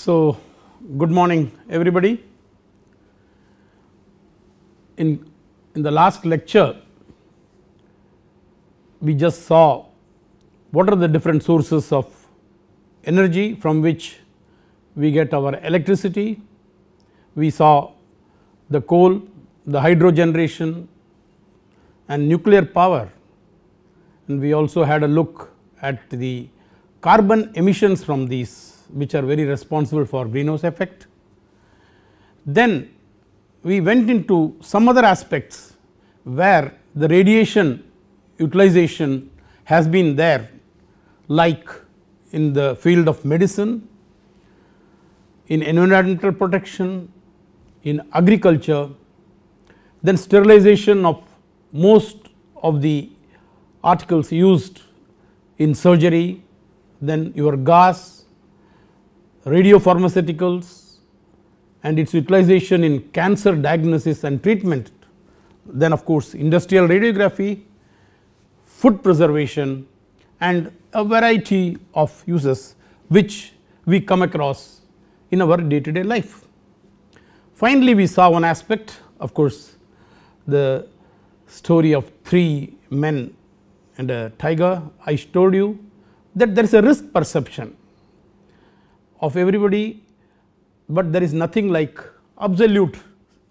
So, good morning everybody. In the last lecture, we just saw what are the different sources of energy from which we get our electricity. We saw the coal, the hydro generation and nuclear power, and we also had a look at the carbon emissions from these, which are very responsible for greenhouse effect. Then we went into some other aspects where the radiation utilization has been there, like in the field of medicine, in environmental protection, in agriculture, then sterilization of most of the articles used in surgery, then your gas, radiopharmaceuticals and its utilization in cancer diagnosis and treatment, then of course industrial radiography, food preservation and a variety of uses which we come across in our day to day life. Finally, we saw one aspect, of course, the story of 3 men and a tiger. I told you that there is a risk perception of everybody, but there is nothing like absolute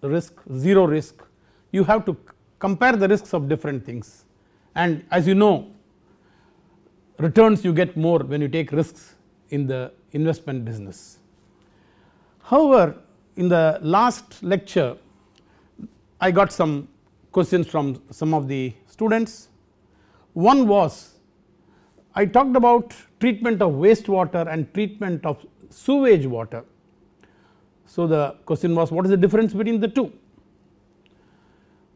risk, zero risk. You have to compare the risks of different things, and as you know, returns you get more when you take risks in the investment business. However, in the last lecture I got some questions from some of the students. One was, I talked about treatment of wastewater and treatment of sewage water. So, the question was, what is the difference between the two?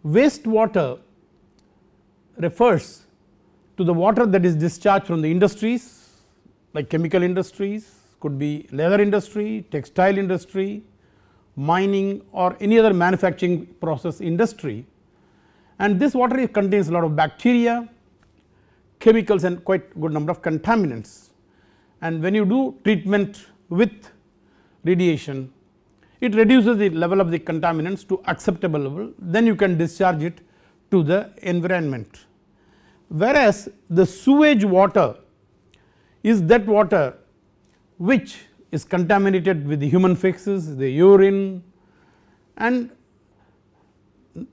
Wastewater refers to the water that is discharged from the industries like chemical industries, could be leather industry, textile industry, mining or any other manufacturing process industry, and this water contains a lot of bacteria, chemicals and quite good number of contaminants, and when you do treatment with radiation, it reduces the level of the contaminants to acceptable level, then you can discharge it to the environment. Whereas the sewage water is that water which is contaminated with the human feces, the urine, and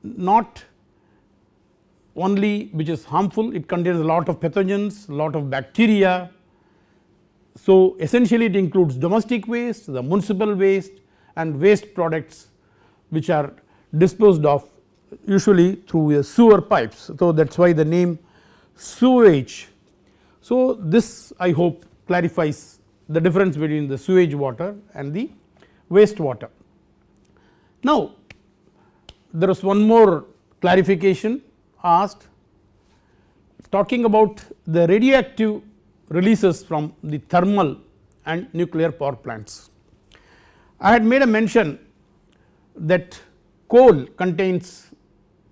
not only which is harmful, it contains a lot of pathogens, lot of bacteria. So, essentially it includes domestic waste, the municipal waste and waste products which are disposed of usually through sewer pipes. So, that is why the name sewage. So, this I hope clarifies the difference between the sewage water and the waste water. Now, there is one more clarification asked, talking about the radioactive releases from the thermal and nuclear power plants. I had made a mention that coal contains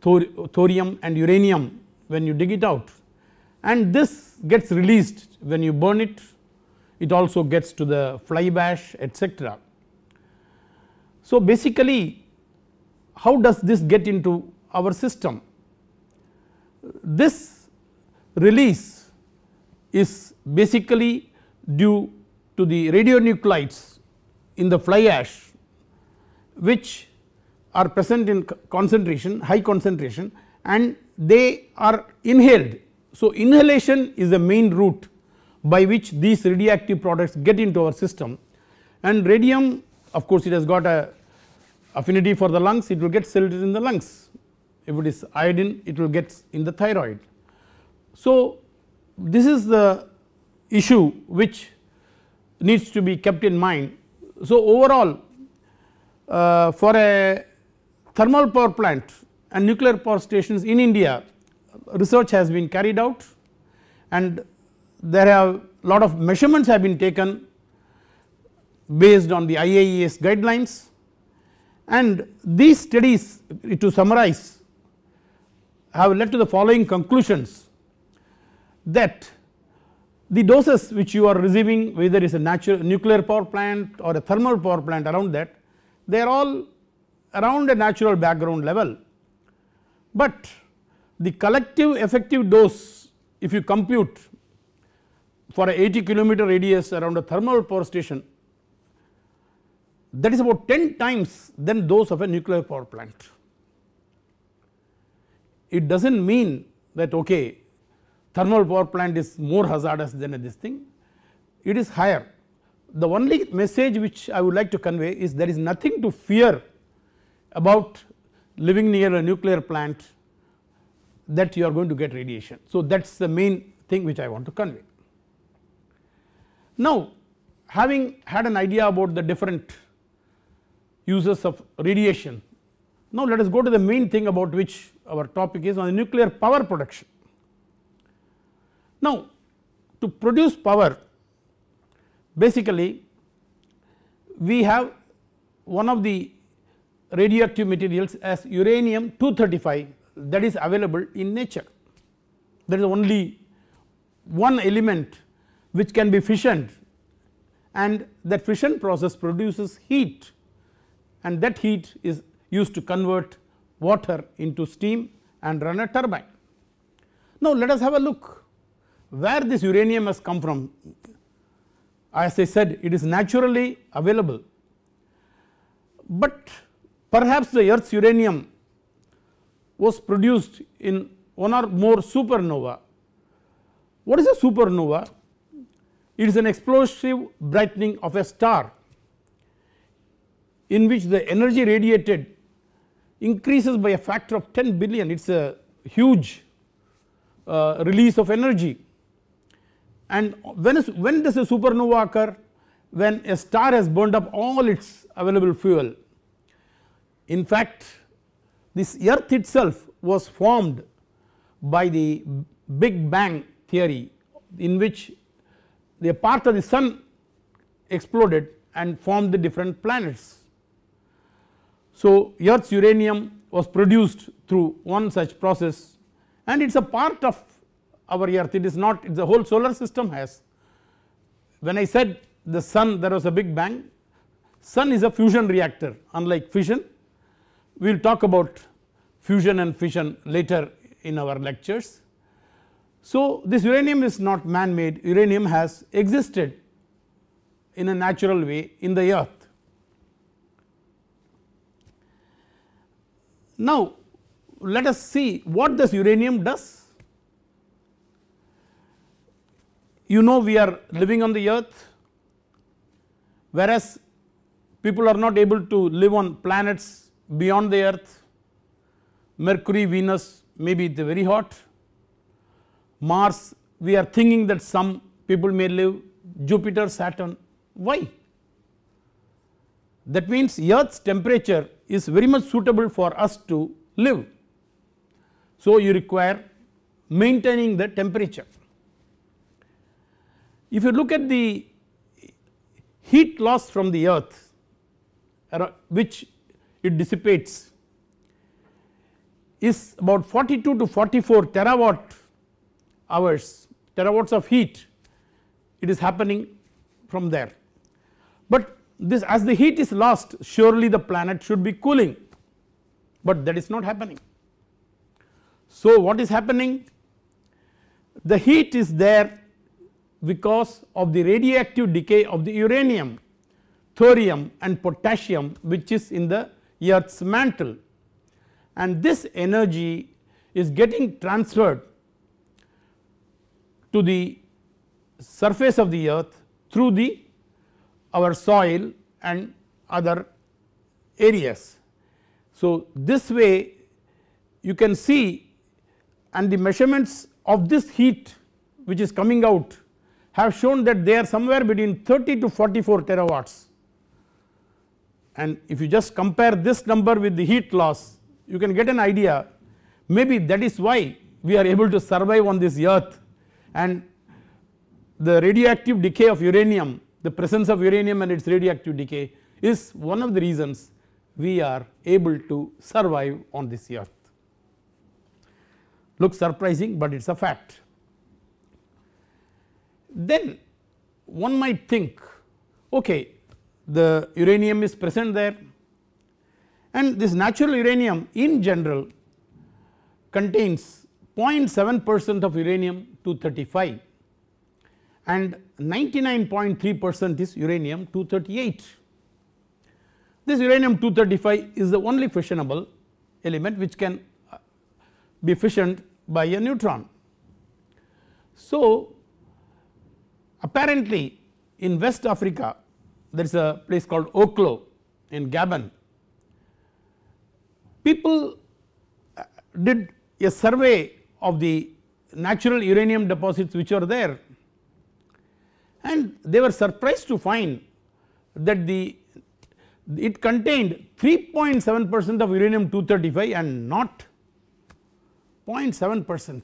thorium and uranium when you dig it out, and this gets released when you burn it. It also gets to the fly ash, etc. So, basically how does this get into our system? This release is basically due to the radionuclides in the fly ash, which are present in concentration, high concentration, and they are inhaled. So, inhalation is the main route by which these radioactive products get into our system, and radium, of course, it has got a affinity for the lungs, it will get settled in the lungs. If it is iodine, it will get in the thyroid. So, this is the issue which needs to be kept in mind. So, overall for a thermal power plant and nuclear power stations in India, research has been carried out, and there have lot of measurements have been taken based on the IAEA's guidelines, and these studies, to summarize, have led to the following conclusions, that the doses which you are receiving, whether it is a nuclear power plant or a thermal power plant, around that, they are all around a natural background level, but the collective effective dose, if you compute for a 80 kilometer radius around a thermal power station, that is about 10 times than those of a nuclear power plant. It does not mean that okay, thermal power plant is more hazardous than this thing, it is higher. The only message which I would like to convey is there is nothing to fear about living near a nuclear plant, that you are going to get radiation. So, that is the main thing which I want to convey. Now, having had an idea about the different uses of radiation, now let us go to the main thing about which our topic is, on the nuclear power production. Now, to produce power, basically we have one of the radioactive materials as uranium 235, that is available in nature. There is only one element which can be fissioned, and that fission process produces heat, and that heat is used to convert water into steam and run a turbine. Now, let us have a look where this uranium has come from. As I said, it is naturally available, but perhaps the earth's uranium was produced in one or more supernova. What is a supernova? It is an explosive brightening of a star in which the energy radiated increases by a factor of 10 billion. It is a huge release of energy. And when does a supernova occur? When a star has burned up all its available fuel. In fact, this earth itself was formed by the Big Bang theory, in which the part of the sun exploded and formed the different planets. So, earth's uranium was produced through one such process, and it is a part of our earth, it is not, it is the whole solar system has. When I said the sun, there was a big bang, sun is a fusion reactor, unlike fission. We will talk about fusion and fission later in our lectures. So, this uranium is not man made, uranium has existed in a natural way in the earth. Now, let us see what this uranium does. You know, we are living on the earth, whereas people are not able to live on planets beyond the earth. Mercury, Venus, maybe they are very hot. Mars, we are thinking that some people may live. Jupiter, Saturn, why? That means earth's temperature is very much suitable for us to live. So, you require maintaining the temperature. If you look at the heat loss from the earth, which it dissipates, is about 42 to 44 terawatt hours, terawatts of heat, it is happening from there. But this, as the heat is lost, surely the planet should be cooling, but that is not happening. So, what is happening? The heat is there because of the radioactive decay of the uranium, thorium and potassium, which is in the earth's mantle, and this energy is getting transferred to the surface of the earth through our soil and other areas. So, this way you can see, and the measurements of this heat which is coming out have shown that they are somewhere between 30 to 44 terawatts, and if you just compare this number with the heat loss, you can get an idea. Maybe that is why we are able to survive on this earth, and the radioactive decay of uranium, the presence of uranium and its radioactive decay is one of the reasons we are able to survive on this earth. Looks surprising, but it is a fact. Then one might think, okay, the uranium is present there, and this natural uranium in general contains 0.7% of uranium 235 and 99.3% is uranium 238. This uranium 235 is the only fissionable element which can be fissioned by a neutron. So, apparently in West Africa there is a place called Oklo in Gabon. People did a survey of the natural uranium deposits which are there, and they were surprised to find that it contained 3.7% of uranium 235 and not 0.7%.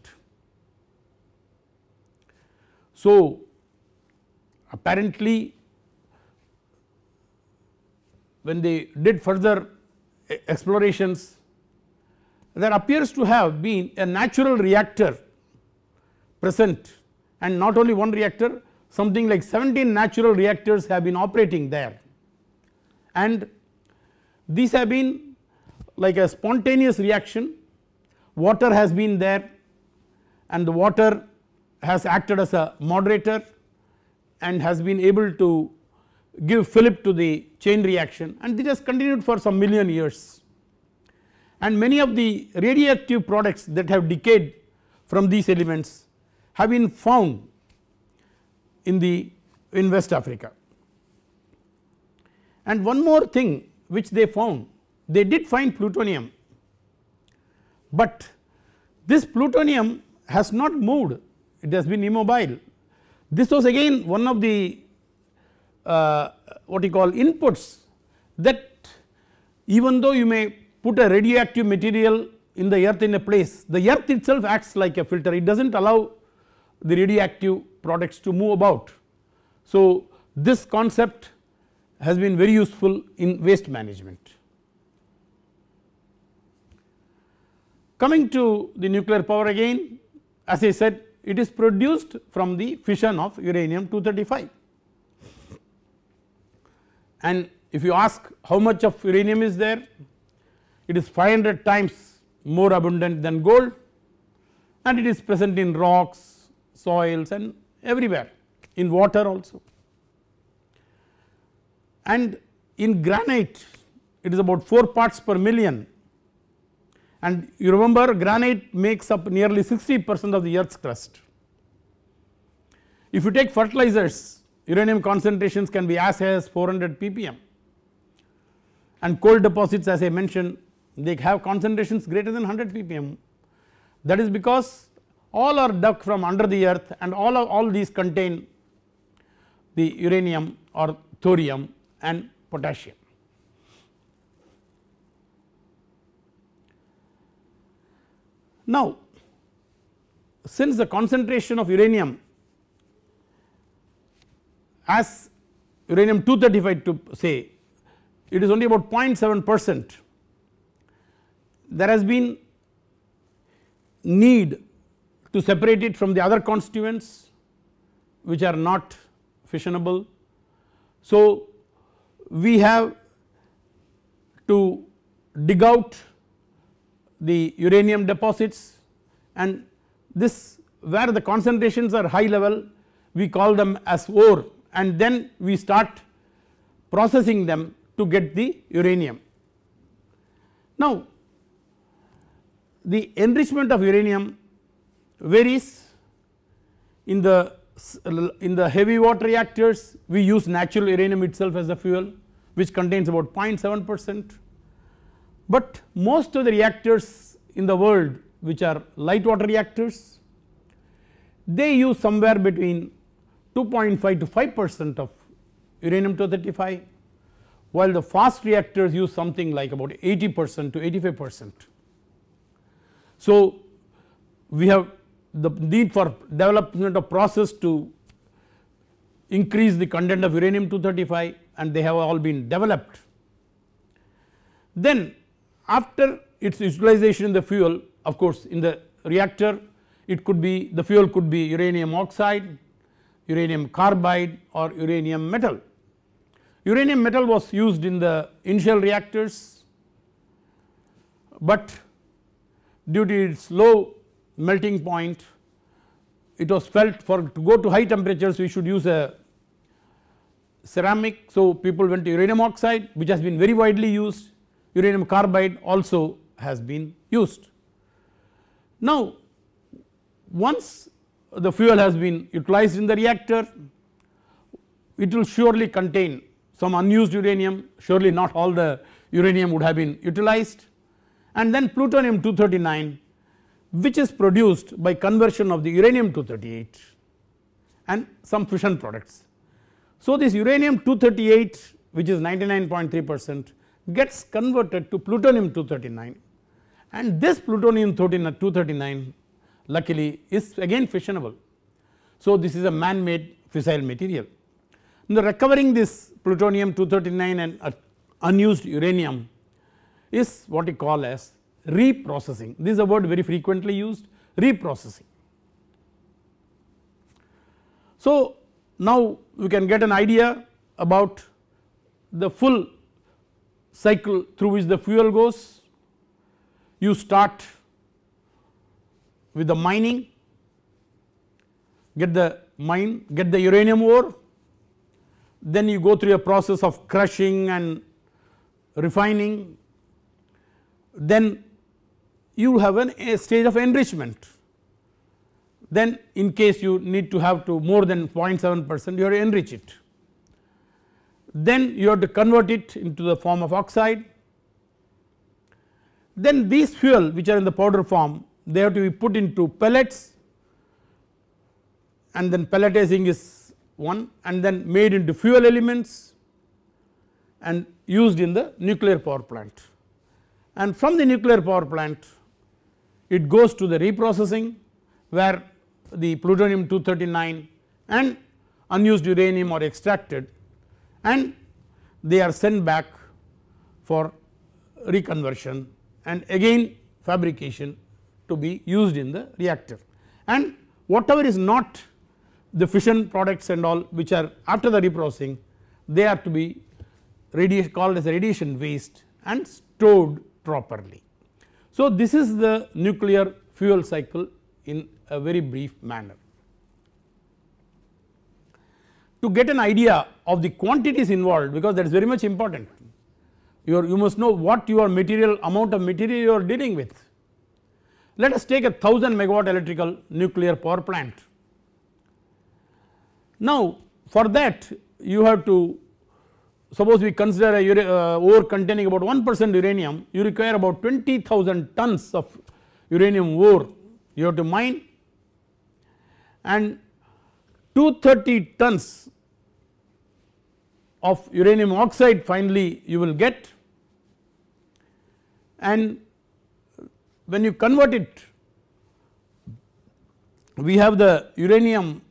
So, apparently when they did further explorations, there appears to have been a natural reactor present, and not only one reactor, something like 17 natural reactors have been operating there, and these have been like a spontaneous reaction. Water has been there and the water has acted as a moderator and has been able to give fillip to the chain reaction, and it has continued for some million years, and many of the radioactive products that have decayed from these elements have been found in West Africa. And one more thing which they found, they did find plutonium, but this plutonium has not moved, it has been immobile. This was again one of the what you call inputs, that even though you may put a radioactive material in the earth in a place, the earth itself acts like a filter, it does not allow the radioactive products to move about. So, this concept has been very useful in waste management. Coming to the nuclear power again, as I said, it is produced from the fission of uranium 235, and if you ask how much of uranium is there, it is 500 times more abundant than gold, and it is present in rocks, soils and everywhere, in water also. And in granite it is about 4 parts per million, and you remember granite makes up nearly 60% of the earth's crust. If you take fertilizers, uranium concentrations can be as high as 400 ppm, and coal deposits, as I mentioned, they have concentrations greater than 100 ppm. That is because all are dug from under the earth, and all these contain the uranium or thorium and potassium. Now, since the concentration of uranium, as uranium 235 to say, it is only about 0.7%, there has been need to separate it from the other constituents which are not fissionable. So, we have to dig out the uranium deposits, and this where the concentrations are high level, we call them as ore, and then we start processing them to get the uranium. Now, the enrichment of uranium varies. In the heavy water reactors we use natural uranium itself as the fuel, which contains about 0.7%, but most of the reactors in the world which are light water reactors, they use somewhere between 2.5 to 5% of uranium 235, while the fast reactors use something like about 80% to 85%. So, we have the need for development of process to increase the content of uranium 235, and they have all been developed. Then after its utilization in the fuel, of course in the reactor it could be, the fuel could be uranium oxide, uranium carbide or uranium metal. Uranium metal was used in the initial reactors, but due to its low melting point, it was felt for to go to high temperatures we should use a ceramic. So, people went to uranium oxide, which has been very widely used. Uranium carbide also has been used. Now, once the fuel has been utilized in the reactor, it will surely contain some unused uranium, surely not all the uranium would have been utilized, and then plutonium 239, which is produced by conversion of the uranium 238 and some fission products. So, this uranium 238, which is 99.3%, gets converted to plutonium 239, and this plutonium 239 luckily is again fissionable. So, this is a man made fissile material. Now, recovering this plutonium 239 and unused uranium is what we call as reprocessing. This is a word very frequently used, reprocessing. So, now we can get an idea about the full cycle through which the fuel goes. You start with the mining, get the uranium ore, then you go through a process of crushing and refining, then you have a stage of enrichment, then in case you need to have to more than 0.7% you have to enrich it, then you have to convert it into the form of oxide, then these fuel which are in the powder form they have to be put into pellets, and then pelletizing is one, and then made into fuel elements and used in the nuclear power plant, and from the nuclear power plant it goes to the reprocessing where the plutonium 239 and unused uranium are extracted and they are sent back for reconversion and again fabrication to be used in the reactor, and whatever is not the fission products and all which are after the reprocessing, they are to be called as radiation waste and stored properly. So, this is the nuclear fuel cycle in a very brief manner. To get an idea of the quantities involved, because that is very much important, you must know what your amount of material you are dealing with. Let us take a 1000 megawatt electrical nuclear power plant. Now, for that you have to, suppose we consider a ore containing about 1% uranium, you require about 20,000 tons of uranium ore you have to mine, and 230 tons of uranium oxide finally you will get, and when you convert it, we have the uranium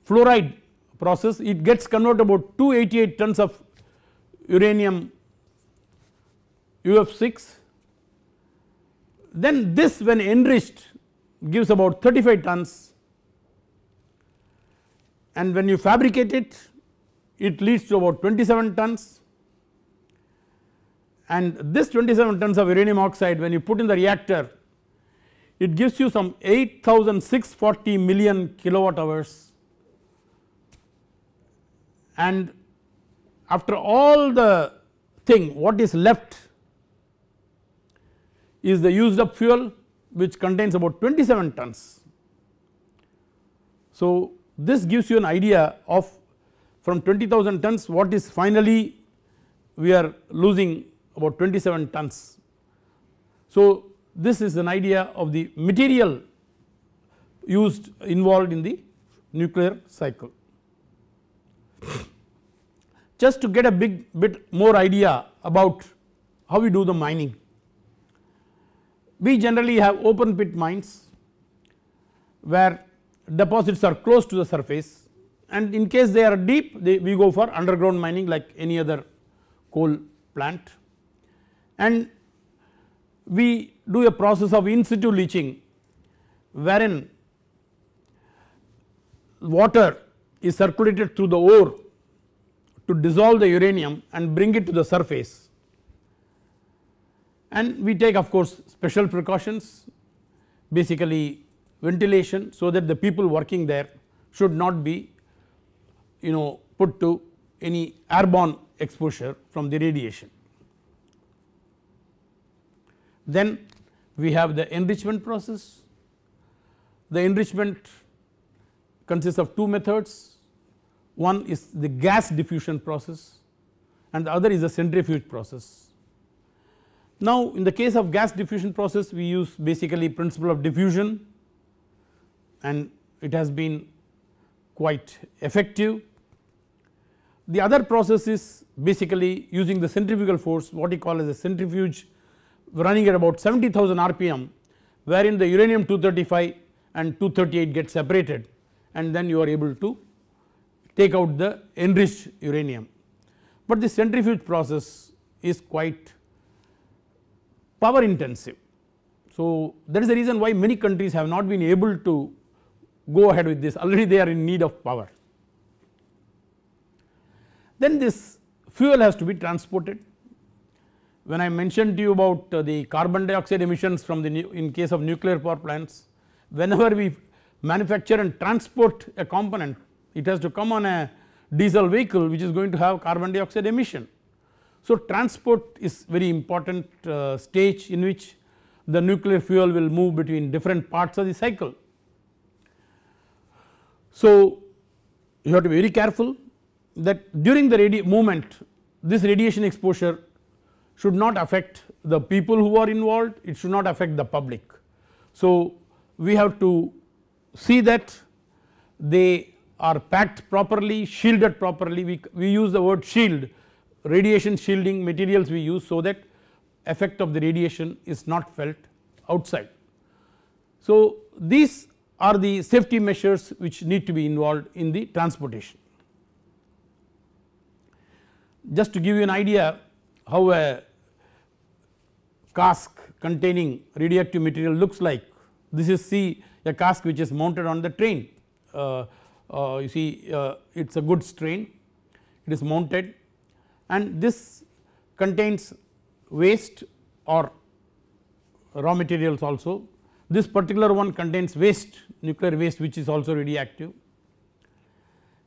fluoride process, it gets converted about 288 tons of uranium UF6, then this when enriched gives about 35 tons, and when you fabricate it, it leads to about 27 tons, and this 27 tons of uranium oxide when you put in the reactor, it gives you some 8640 million kilowatt hours, and after all the thing what is left is the used up fuel which contains about 27 tons. So, this gives you an idea of from 20,000 tons what is finally we are losing about 27 tons. So, this is an idea of the material used involved in the nuclear cycle. Just to get a bit more idea about how we do the mining, we generally have open pit mines where deposits are close to the surface, and in case they are deep we go for underground mining like any other coal plant, and we do a process of in situ leaching wherein water is circulated through the ore to dissolve the uranium and bring it to the surface, and we take of course special precautions, basically ventilation, so that the people working there should not be put to any airborne exposure from the radiation. Then we have the enrichment process. The enrichment consists of two methods. One is the gas diffusion process and the other is the centrifuge process. Now in the case of gas diffusion process, we use basically principle of diffusion, and it has been quite effective. The other process is basically using the centrifugal force, what we call as a centrifuge, running at about 70,000 rpm, wherein the uranium 235 and 238 get separated, and then you are able to take out the enriched uranium. But the centrifuge process is quite power intensive. So that is the reason why many countries have not been able to go ahead with this, already they are in need of power. Then this fuel has to be transported. When I mentioned to you about the carbon dioxide emissions from the in case of nuclear power plants, whenever we manufacture and transport a component, it has to come on a diesel vehicle which is going to have carbon dioxide emission. So transport is very important stage in which the nuclear fuel will move between different parts of the cycle. So you have to be very careful that during the movement, this radiation exposure should not affect the people who are involved, it should not affect the public. So we have to see that they are packed properly, shielded properly. We use the word shield, radiation shielding materials we use, so that effect of the radiation is not felt outside. So these are the safety measures which need to be involved in the transportation. Just to give you an idea how a cask containing radioactive material looks like, this is a cask which is mounted on the train. You see it is a goods train, it is mounted, and this contains waste or raw materials also. This particular one contains waste, nuclear waste, which is also radioactive,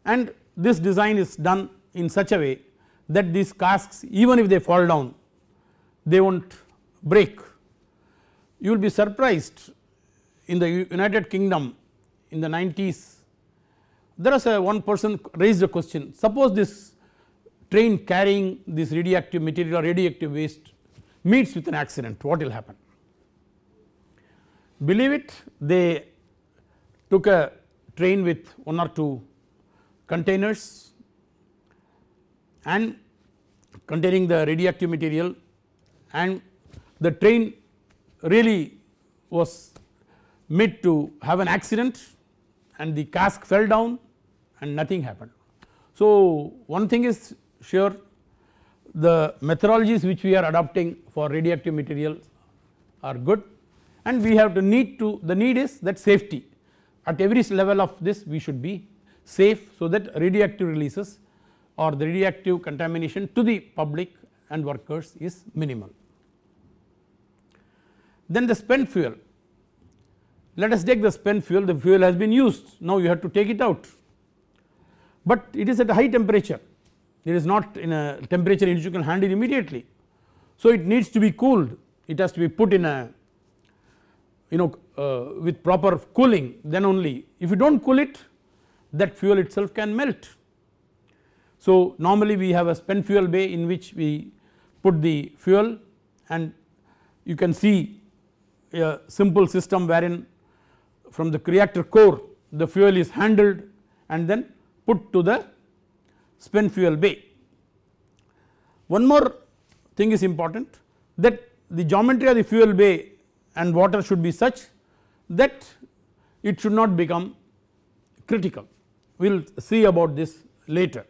and this design is done in such a way that these casks, even if they fall down, they will not break. You will be surprised, in the United Kingdom in the 90s, there was one person raised a question, suppose this train carrying this radioactive material or radioactive waste meets with an accident, what will happen? Believe it, they took a train with 1 or 2 containers and containing the radioactive material, and the train really was made to have an accident and the cask fell down and nothing happened. So one thing is sure, the methodologies which we are adopting for radioactive materials are good, and we have to the need is that safety at every level of this we should be safe, so that radioactive releases or the radioactive contamination to the public and workers is minimal. Then the spent fuel, let us take the spent fuel, the fuel has been used, now you have to take it out, but it is at a high temperature, it is not in a temperature in which you can handle immediately. So it needs to be cooled, it has to be put in a with proper cooling, then only. If you do not cool it, that fuel itself can melt. So normally we have a spent fuel bay in which we put the fuel, and you can see a simple system wherein from the reactor core the fuel is handled and then put to the spent fuel bay. One more thing is important, that the geometry of the fuel bay and water should be such that it should not become critical, we will see about this later.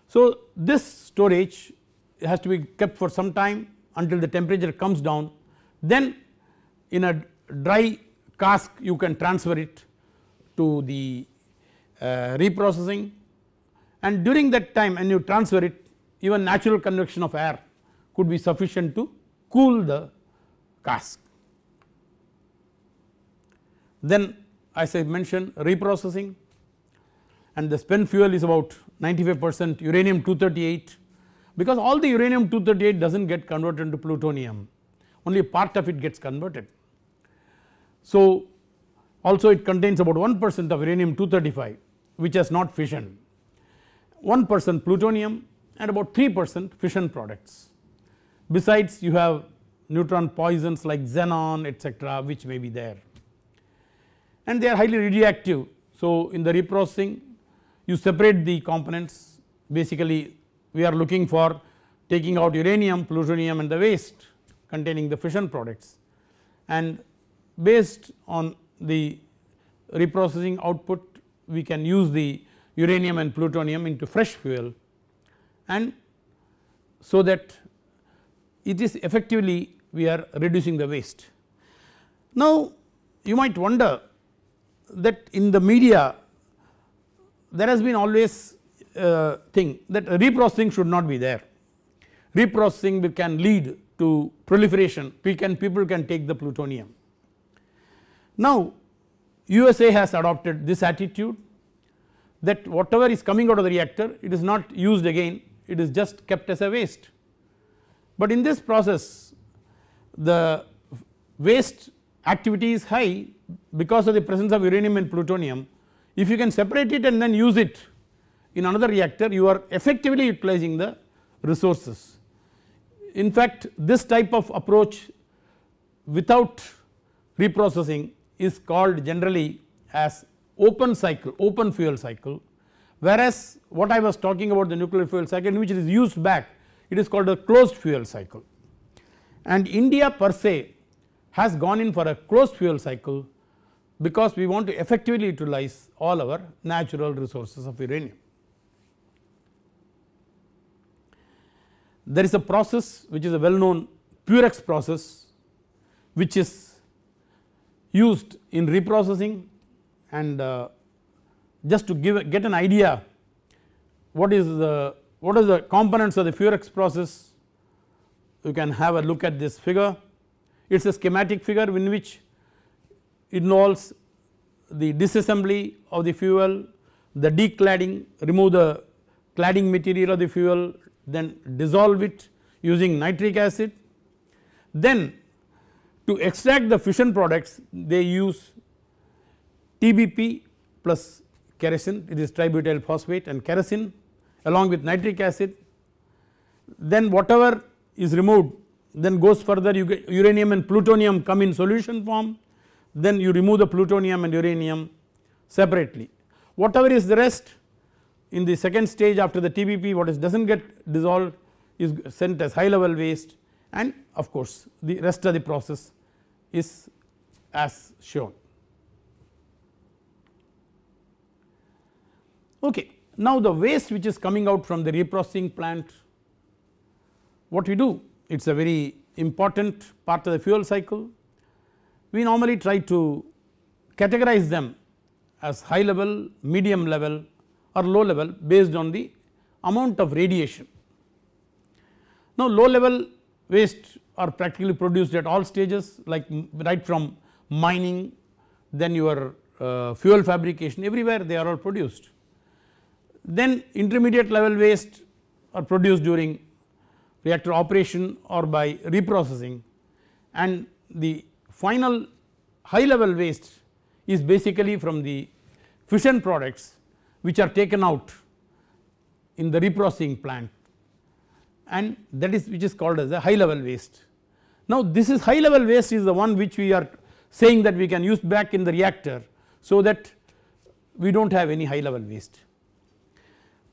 So this storage has to be kept for some time until the temperature comes down, then in a dry cask you can transfer it to the reprocessing, and during that time when you transfer it, even natural convection of air could be sufficient to cool the cask. Then as I mentioned, reprocessing, and the spent fuel is about 95% uranium 238, because all the uranium 238 does not get converted into plutonium, only part of it gets converted. So also it contains about 1% of uranium 235 which has not fissioned, 1% plutonium and about 3% fission products. Besides you have neutron poisons like xenon etc., which may be there, and they are highly radioactive. So in the reprocessing you separate the components, basically we are looking for taking out uranium, plutonium and the waste containing the fission products, and based on the reprocessing output we can use the uranium and plutonium into fresh fuel, and so that it is effectively we are reducing the waste. Now you might wonder that in the media there has been always a thing that reprocessing should not be there, reprocessing can lead to proliferation, people can take the plutonium. Now USA has adopted this attitude that whatever is coming out of the reactor it is not used again, it is just kept as a waste, but in this process the waste activity is high because of the presence of uranium and plutonium. If you can separate it and then use it in another reactor, you are effectively utilizing the resources. In fact this type of approach without reprocessing is called generally as open cycle, open fuel cycle, whereas what I was talking about the nuclear fuel cycle in which it is used back, it is called a closed fuel cycle, and India per se has gone in for a closed fuel cycle because we want to effectively utilize all our natural resources of uranium. There is a process which is a well known Purex process which is used in reprocessing, and just to get an idea what is the components of the Purex process, you can have a look at this figure. It is a schematic figure in which it involves the disassembly of the fuel, the decladding, remove the cladding material of the fuel, then dissolve it using nitric acid. Then to extract the fission products they use TBP plus kerosene, it is tributyl phosphate and kerosene along with nitric acid. Then whatever is removed then goes further, you get uranium and plutonium come in solution form, then you remove the plutonium and uranium separately. Whatever is the rest in the second stage after the TBP, what is does not get dissolved is sent as high level waste, and of course the rest of the process is as shown. Okay. Now the waste which is coming out from the reprocessing plant, what we do, it is a very important part of the fuel cycle. We normally try to categorize them as high level, medium level or low level based on the amount of radiation. Now low level waste are practically produced at all stages, like right from mining, then your fuel fabrication, everywhere they are all produced. Then intermediate level waste are produced during reactor operation or by reprocessing, and the final high level waste is basically from the fission products which are taken out in the reprocessing plant, and that is which is called as a high level waste. Now this is high level waste is the one which we are saying that we can use back in the reactor, so that we do not have any high level waste.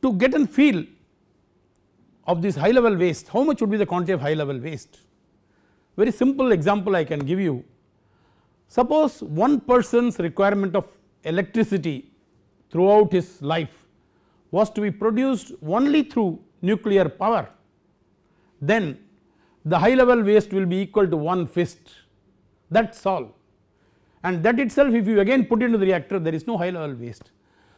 To get a feel of this high level waste, how much would be the quantity of high level waste? Very simple example I can give you. Suppose one person's requirement of electricity throughout his life was to be produced only through nuclear power, then the high level waste will be equal to one fist, that is all, and that itself if you again put into the reactor there is no high level waste.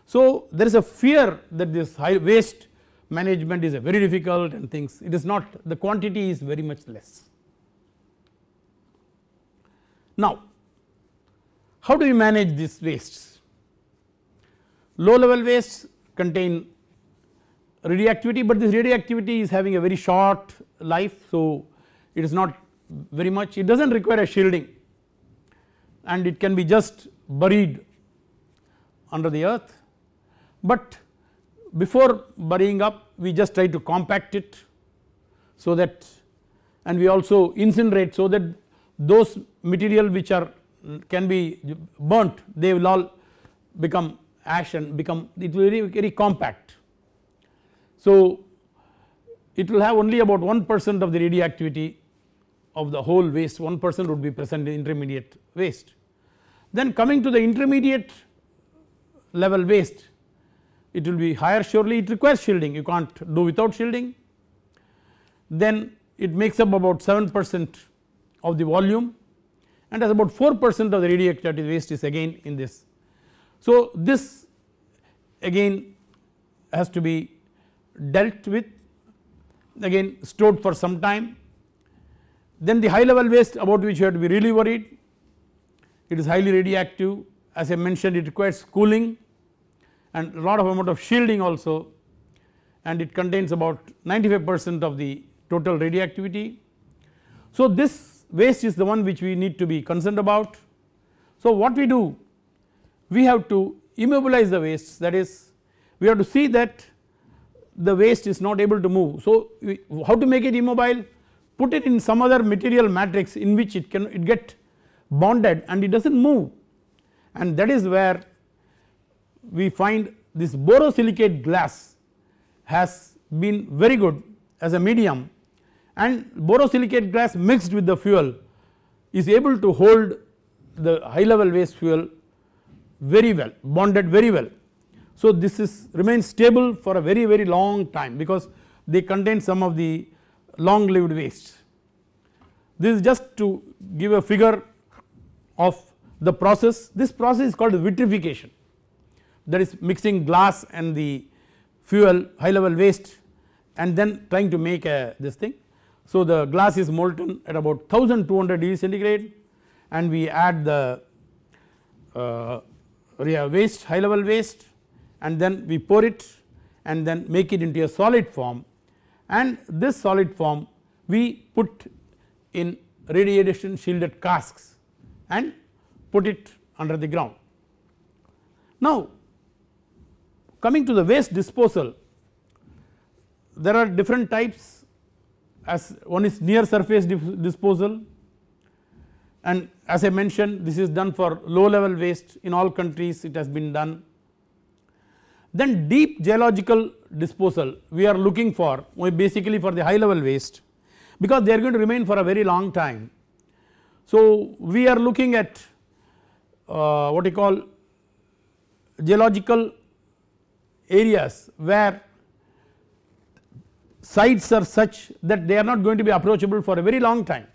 So, there is a fear that this high waste management is a very difficult and things, it is not, the quantity is very much less. Now, how do you manage these wastes? Low level wastes contain radioactivity, but this radioactivity is having a very short life. So, it is not very much, it does not require a shielding and it can be just buried under the earth, but before burying up we just try to compact it, so that, and we also incinerate, so that those material which are can be burnt, they will all become ash and become, it will be very compact. So, it will have only about 1% of the radioactivity of the whole waste, 1% would be present in intermediate waste. Then coming to the intermediate level waste, it will be higher, surely it requires shielding, you can't do without shielding. Then it makes up about 7% of the volume, and as about 4% of the radioactive waste is again in this. So, this again has to be dealt with, again stored for some time. Then the high level waste about which you have to be really worried, it is highly radioactive, as I mentioned it requires cooling and a lot of amount of shielding also, and it contains about 95% of the total radioactivity. So, this waste is the one which we need to be concerned about. So, what we do, we have to immobilize the wastes, that is we have to see that the waste is not able to move. So, how to make it immobile? Put it in some other material matrix in which it get bonded and it does not move, and that is where we find this borosilicate glass has been very good as a medium, and borosilicate glass mixed with the fuel is able to hold the high level waste fuel very well, bonded very well. So, this is remains stable for a very very long time, because they contain some of the long lived wastes. This is just to give a figure of the process. This process is called vitrification, that is mixing glass and the fuel high level waste and then trying to make this thing. So, the glass is molten at about 1200 degrees centigrade, and we add the waste, high level waste, and then we pour it and then make it into a solid form, and this solid form we put in radiation shielded casks and put it under the ground. Now, coming to the waste disposal, there are different types, as one is near surface disposal, and as I mentioned this is done for low level waste, in all countries it has been done. Then deep geological disposal we are looking for basically for the high level waste, because they are going to remain for a very long time. So, we are looking at what we call geological areas where sites are such that they are not going to be approachable for a very long time.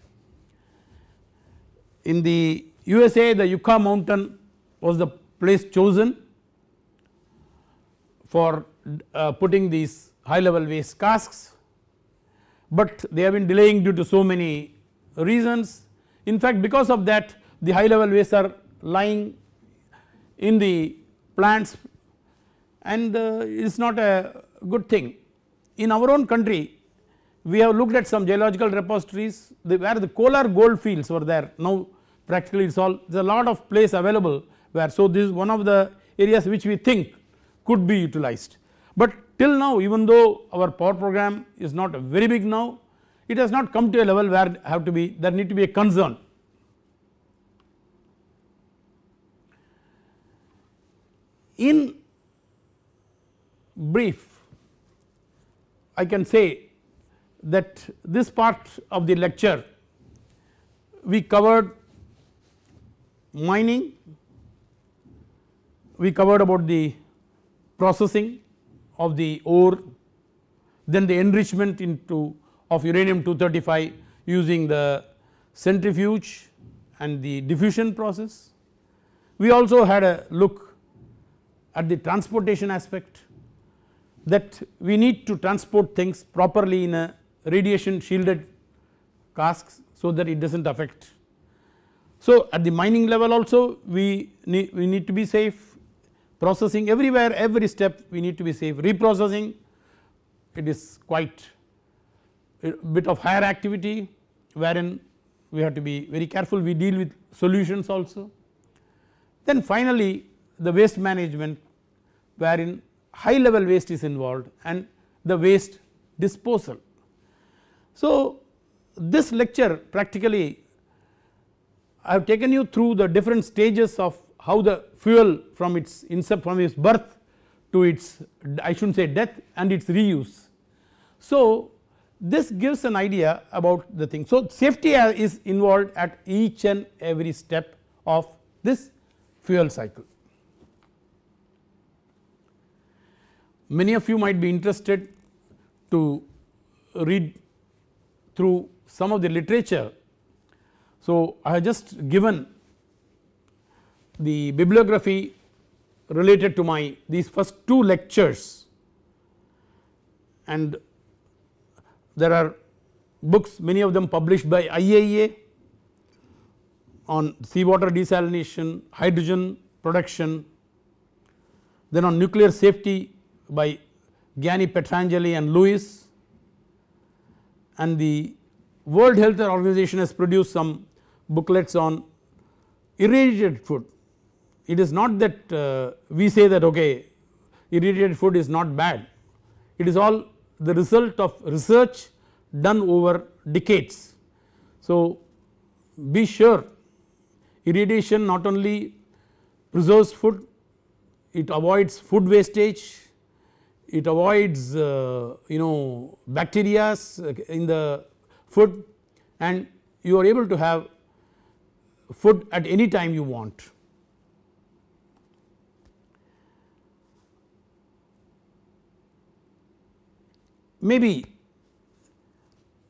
In the USA, the Yucca mountain was the place chosen for putting these high level waste casks, but they have been delaying due to so many reasons. In fact, because of that the high level wastes are lying in the plants, and it is not a good thing. In our own country we have looked at some geological repositories where the Kolar gold fields were there. Now practically it is all, there is a lot of place available where, so this is one of the areas which we think could be utilized. But till now, even though our power program is not very big now, it has not come to a level where there need to be a concern. In brief, I can say that this part of the lecture we covered mining, we covered about the processing of the ore, then the enrichment into of uranium 235 using the centrifuge and the diffusion process. We also had a look at the transportation aspect, that we need to transport things properly in a radiation shielded casks so that it does not affect. So at the mining level also we need to be safe, processing everywhere, every step we need to be safe, reprocessing it is quite a bit of higher activity wherein we have to be very careful, we deal with solutions also. Then finally the waste management, wherein high level waste is involved, and the waste disposal. So this lecture practically I have taken you through the different stages of how the fuel from its birth to its, I should not say death, and its reuse. So this gives an idea about the thing. So safety is involved at each and every step of this fuel cycle. Many of you might be interested to read through some of the literature. So I have just given the bibliography related to my these first two lectures, and there are books, many of them published by IAEA on seawater desalination, hydrogen production, then on nuclear safety by Gianni Petrangeli and Lewis, and the World Health Organization has produced some booklets on irradiated food. It is not that we say that okay, irradiated food is not bad, it is all the result of research done over decades. So be sure irradiation not only preserves food, it avoids food wastage, it avoids bacteria in the food, and you are able to have food at any time you want. Maybe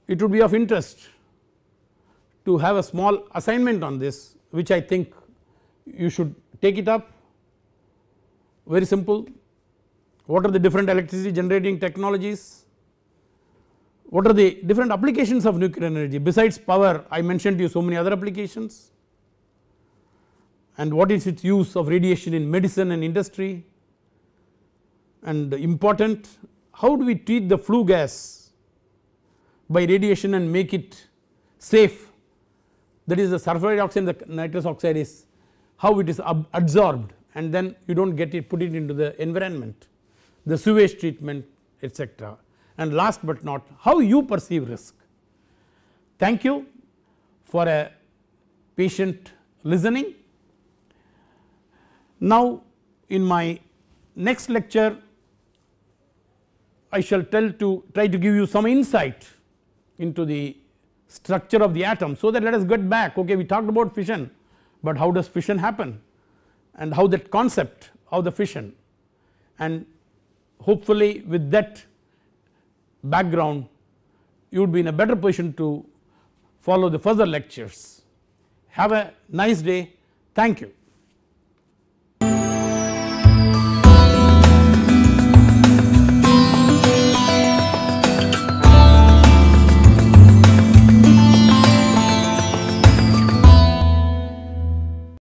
it would be of interest to have a small assignment on this, which I think you should take it up. Very simple. What are the different electricity generating technologies? What are the different applications of nuclear energy? Besides power, I mentioned to you so many other applications. And what is its use of radiation in medicine and industry? And important, how do we treat the flue gas by radiation and make it safe? That is the sulfur dioxide and the nitrous oxide is how it is absorbed, and then you do not get it, put it into the environment, the sewage treatment, etc. And last but not, how you perceive risk. Thank you for a patient listening. Now in my next lecture I shall try to give you some insight into the structure of the atom, so that let us get back, okay, we talked about fission, but how does fission happen and how that concept of the fission, and hopefully with that background you would be in a better position to follow the further lectures. Have a nice day. Thank you.